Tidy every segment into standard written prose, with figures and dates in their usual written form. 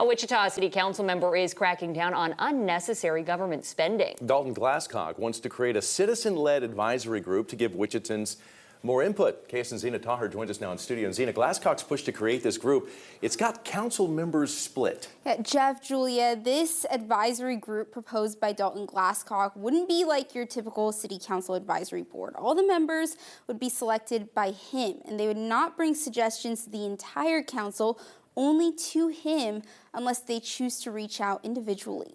A Wichita City Council member is cracking down on unnecessary government spending. Dalton Glasscock wants to create a citizen-led advisory group to give Wichitans more input. KSN Zena Taher joins us now in studio. And Zena, Glasscock's push to create this group, it's got council members split. Yeah, Jeff, Julia, this advisory group proposed by Dalton Glasscock wouldn't be like your typical city council advisory board. All the members would be selected by him, and they would not bring suggestions to the entire council, only to him, unless they choose to reach out individually.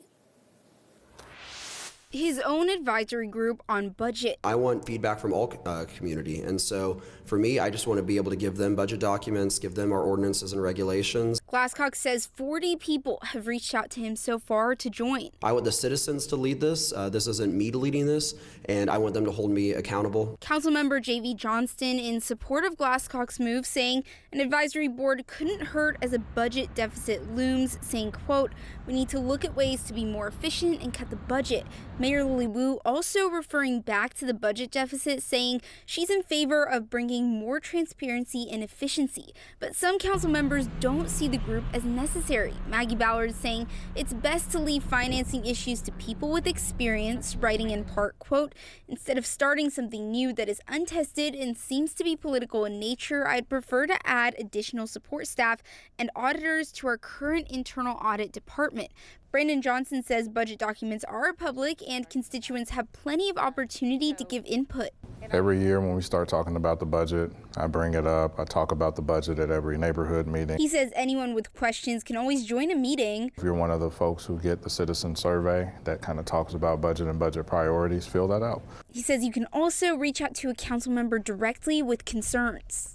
His own advisory group on budget. I want feedback from all community, and so for me, I just want to be able to give them budget documents, give them our ordinances and regulations. Glasscock says 40 people have reached out to him so far to join. I want the citizens to lead this. This isn't me leading this, and I want them to hold me accountable. Councilmember J.V. Johnston in support of Glasscock's move, saying an advisory board couldn't hurt as a budget deficit looms, saying, quote, "We need to look at ways to be more efficient and cut the budget." Mayor Lily Wu also referring back to the budget deficit, saying she's in favor of bringing more transparency and efficiency. But some council members don't see the group as necessary. Maggie Ballard saying it's best to leave financing issues to people with experience, writing in part, quote, "Instead of starting something new that is untested and seems to be political in nature, I'd prefer to add additional support staff and auditors to our current internal audit department." Brandon Johnson says budget documents are public and constituents have plenty of opportunity to give input. Every year when we start talking about the budget, I bring it up. I talk about the budget at every neighborhood meeting. He says anyone with questions can always join a meeting. If you're one of the folks who get the citizen survey that kind of talks about budget and budget priorities, fill that out. He says you can also reach out to a council member directly with concerns.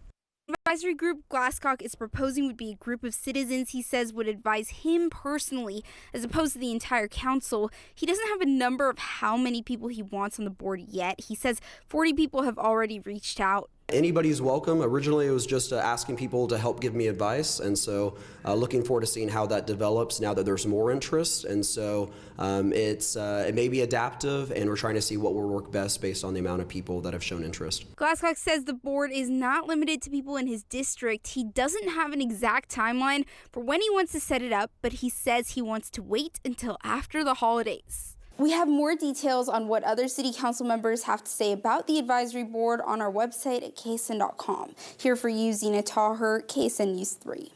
The advisory group Glasscock is proposing would be a group of citizens he says would advise him personally as opposed to the entire council. He doesn't have a number of how many people he wants on the board yet. He says 40 people have already reached out. Anybody's welcome. Originally, it was just asking people to help give me advice, and so looking forward to seeing how that develops now that there's more interest. And so it may be adaptive, and we're trying to see what will work best based on the amount of people that have shown interest. Glasscock says the board is not limited to people in his district. He doesn't have an exact timeline for when he wants to set it up, but he says he wants to wait until after the holidays. We have more details on what other city council members have to say about the advisory board on our website at ksn.com. Here for you, Zena Taher, KSN News 3.